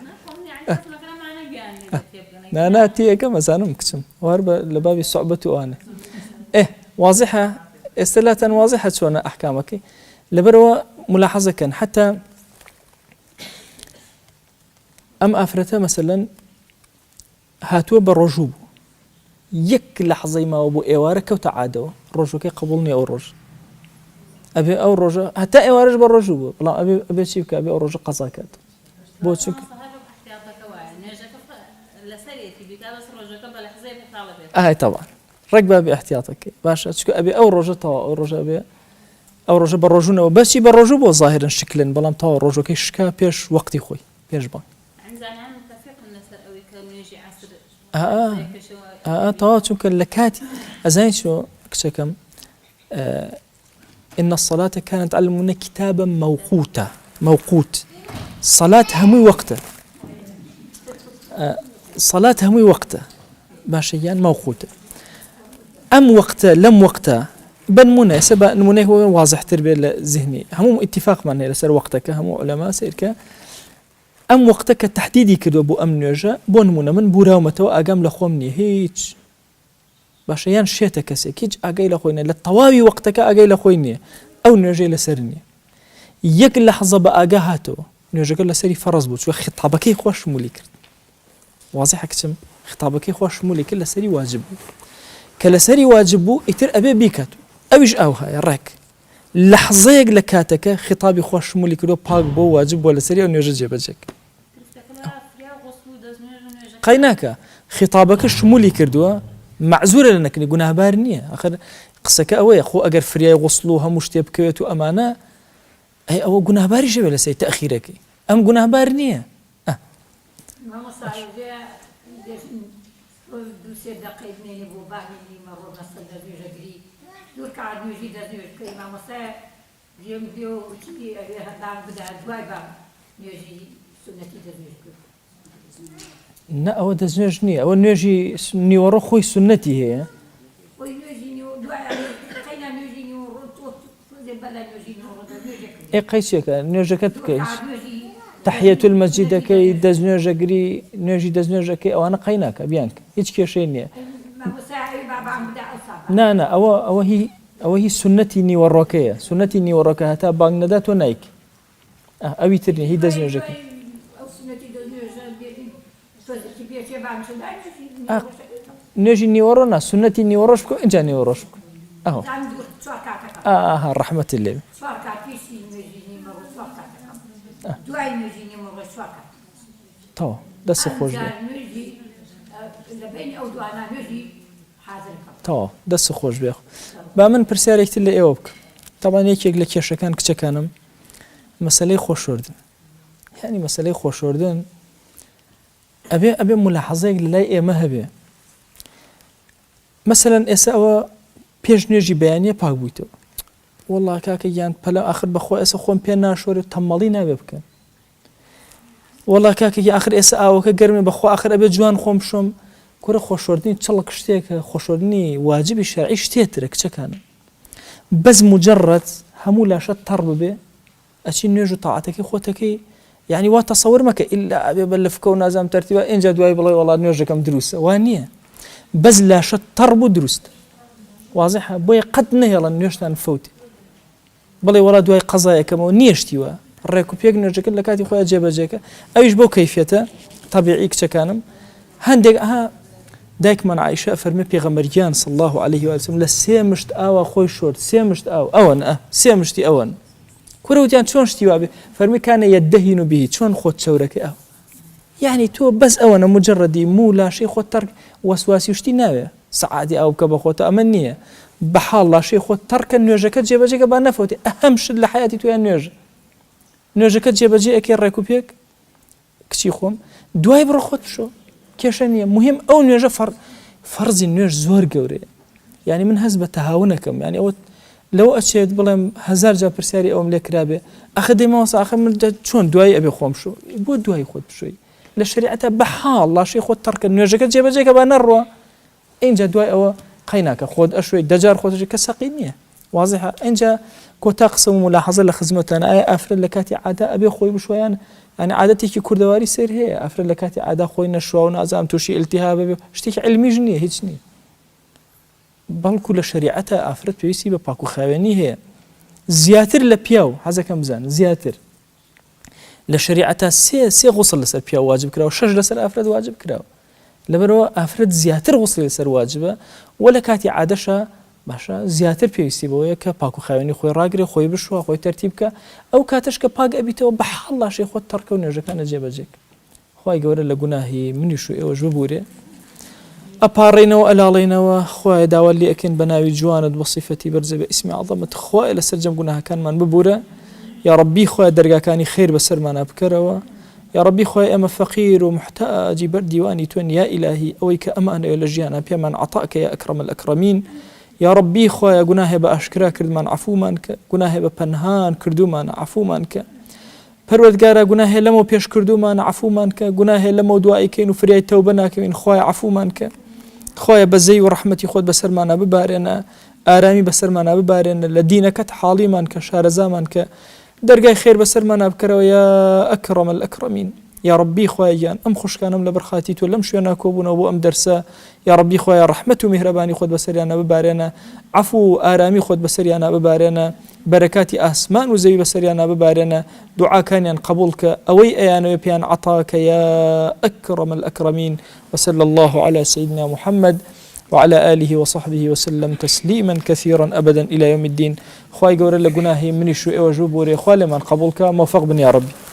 نا تێەکە مەزانم کچم وار لە بابی سوعبەت و ئەوانە واضحە ئێستا لاتەن واضحە چۆنە ئەحکامەکەی لەبەرەوە ملاحەزەکەن حتا ئەم ئافرەتە مەسەلەن هاتووە بە ڕۆژوو بوو یەک لەحظەی ماوە بۆ ئێوارە کەوتە عادەوە ڕۆژەکەی قبوڵ نییە ئەو ڕۆژ ئەبێ ئەو ڕۆژە هەتا ئێوارەش بە ڕۆژوو بوو بەڵام ئەبێ چی بکە ئەبێ ئەو ڕۆژە قەزا کات بۆ چونکە طبعا ڕێک بابی احتیاطەکەی باشە چکە ئەبێ ئەو ڕۆژە تەوا ئەو ڕۆژە بێ ئەو ڕۆژە بە ڕۆژوونەوە بەچی بە ڕۆژوو بۆ ظاهرن شکلن بەڵام تاوا ڕۆژەکەی شکا پێش وەقتی خۆی پێش بان تەوا چونکە لە کاتی ئەزانی چۆ کچەکەم إن الصلاة كانت على المؤمنين كتابا موقوتا موقوت صلاة هموي وقته صلاة هموي وقته باشيان موقوته أم وقته لم وقته بنمونه سبا نمونه هو واضح تربية ذهني هم اتفاق معنا لسر وقتك هم علماء سيرك أم وقتك تحديدي كده بو أم نيجا بو نمونه من براومته أقام لخومني هيج باشيان شيتا كسيك هيج أقاي لخويني للطواوي وقتك أقاي لخويني أو نيجي لسرني يك لحظة بأقاهاته نيجا لسري فرز بوت شو خطابك خوش مولي كرت واضح كتم خطابك خوش مولي كل سري واجب كل سري واجبو يتر أبي بيكاتو أويش أوها يا راك لحظة لكاتك خطابي خوش مولي كلو باق بو واجب ولا سري أو نيجي جيبجك قيناك خطابك شمولي كردوا معذورة لأنك نقولها بارنية آخر قصك أوي أخو أجر فريا يغسلوها مشتبكيت وأمانة أي أو قلنا باري شيء ولا سي تأخيرك أم قلنا بارنية نا أو دزنيج نية أو نيجي نيورو خوي سنتي هي إيه قيسك نيجي كتكيش تحية المسجد كي دزنو جري نجي دزنو جكي أو أنا قيناك بيانك هيك كيشيني نا أو هي سنتي ني وراكية سنتي ني وراكها تا بانغدات ونايك أبي ترني هي دزنو جكي نجي ني ورانا سنتي ني وراش بكو إنجا ني وراش بكو أهو رحمة الله تو دس خوش بيه تو دس خوش بيه با من پرسیارێکتر لە ئێوە بکە طبعا یەکێک لە کێشەکان کچەکانم مەسەلەی خۆشوردن یعنی مەسەلەی خۆشوردن ئەبێ ملاحەزەیەک لە لای ئێمە هەبێ مەسەلەن ئێستا ئەوە پێش نوێژی بەیانیە پاک بوویتەوە والله کاکە گیان پەلە ئاخر بەخۆ ئێستا خۆم پێ ناشۆرێ تەمەڵی نابێ بکەن والله کاکە ئاخر ئێستا ئاوەکە گەرمێ بەخۆ ئاخر ئەبێ جوان خۆم بشۆم کورە خۆشوردنی چڵک شتێکە خۆشوردنی واجبی شەرعی شتێترە کچەکانە بەس مجرد هەموو لاشە تەڕ ببێ ئەچی نوێژ و تاعەتەکەی خۆتەکەی یعنی وا تەسەور مەکە ئیلا ئەبێ بە لەفکە و نازام تەرتیبە ئینجا دوای بڵێ وەڵا نوێژەکەم دروستە وان نییە بەس لاشە تەڕ بوو دروستە واضحە بۆیە قەت نەهێڵن نوێژتان فەوتێ بڵێ وەڵا دوای قەزایەکەمەوە نیشتیوە ڕێک و پێک نوێژەکە لە کاتی خۆیان جێبەجێکە ئەویش بۆ کەیفێتە تەبیعی کچەکانم هەندێک دایکمان عایشە فەرمێ پێغەمبەریان صلی الله عليه و سلم لە سێ مشت ئاوا خۆی شۆرد سێ مشت ئاو ئەوەن سێ مشتی ئەوەن کوڕەوتیان چۆن شتی وابێ فەرمی کانە یەدەهین به چۆن خۆت چەورەکەی ئاو یعنی تۆ بەس ئەوەنە مجرەدی مو لاشەی خۆت تەرک وەسواسی شتی ناوێ سەعادی ئاو بکە بە خۆتە ئەمە نییە بەحاڵ لاشەی خۆت تەرکە نوێژەکە جێبەجێکە با نەفەوتێ ئەهەم شت لە حیاتی تۆیان نوێژەکە جێبەجێ ئەکەی ڕێک و پێک کچی خۆم دوای بڕۆ خۆت بشۆ کێشە نییە مهم ئەو نوێژە فەرزی نوێژ زۆر گەورەیە یعنی من هەست بە تەهاونەکەم یعنی ئەوە لەو ئەچێت بڵێم هەزار جا پرسیاری ئەوم لێ کرابێ ئەخە دەیمەوەسە ئاخە من چۆن دوای ئەبێ خۆم شۆ بۆ دوای خۆت بشۆی لە شریعەتە بەحاڵ لاشەی خۆت تەرکە نوێژەکە جێبەجێکە با نەڕوە اینجا دوای ئەوە قەیناکە خۆت ئەشوێ دەجار خۆتەژی کە سەقی نییە واضحە اینجا کۆتا قسە و ملاحەزە لە خزمەتانە ئایا ئافرەت لە کاتی عادا ئەبێ خۆی بشۆیان يعني عادەتێکی کوردەواری سەر هەیە ئافرەت لە کاتی عادا خۆی نەشوا و نازام تووشی ئیلتیهاب بێ شتێکی علمیش نییە هیچ نییە بەڵکو لە شریعەتە ئافرەت پێویستی بە پاک و خاوێنی هەیە زیاتر لە پیاو حەزەکەم بزانن زیاتر لە شریعەتە سێ غوسڵ لەسەر پیاو واجب کراوە 6 لەسەر ئافرەت واجب کراوە لەبەرەوە ئافرەت زیاتر غوسڵی لەسەر واجبە و لە کاتی عادەشە باشە زیاتر پێویستی بەوەیە کە پاک و خاوێنی خۆی ڕاگرێ خۆی بشوە خۆی تەرتیب بکە ئەو کاتەش کە پاک ئەبیتەوە بەحاڵ لاشەی خۆت تەرکە و نوێژەکانە جێبەجێک خوای گەورە لە گوناهی منیش و ئێوەش ببوورێ ئەپاڕێنەوە ئەلاڵێنەوە خوای داوا لێ ئەکەین بە ناوی جوانت بە صیفەتی بەرزە بە ئیسمی عەظەمەت خوای لەسەر جەم گوناهەکانمان ببوورە یا ڕەبی خوای دەرگاکانی خێر بەسەرمانە بکەرەوە یا ڕەبی خوای ئەمە فەقیر و محتاجی بەردیوانی تۆن یا ئیلاهی ئەوەی کە ئەمانەیە لە ژیانە پێمان عەتاکە یا ئەکرەم الئەکرەمین یا ربی خواه گناه با اشکرا کردمان عفومان که گناه با پنهان کردومان عفومان که پروردگارا گناه لمو پیش کردومان عفومان که گناه لمو دعای کین و فریاد توبه نکوین خواه عفومان که خواه بزی و رحمتی خود بسرمانه ببارن آرامی بسرمانه ببارن لدینکت حالیمان که شارزامان که درگای خیر بسرمانه بکرو یا اکرم الاکرمین یا ربی خوایان ام خوشکانم لبرخاتی تو لم شو ناکوبون و ام درسا یا ربی خوای رحمت و مهربانی خود بسریانا ببارنا عفو آرامی خود بسریانا ببارنا برکات آسمان و زوی بسریانا ببارنا دعا کانیان قبول که اوی ایانو پیان عطاک یا اکرم الاکرمین وصلى الله على سيدنا محمد وعلى آله وصحبه وسلم تسليما كثيرا أبدا إلى يوم الدين خواهي قول لقناهي مني شو إيوه جوبوري خوالي من قبولك موفق بن يا ربي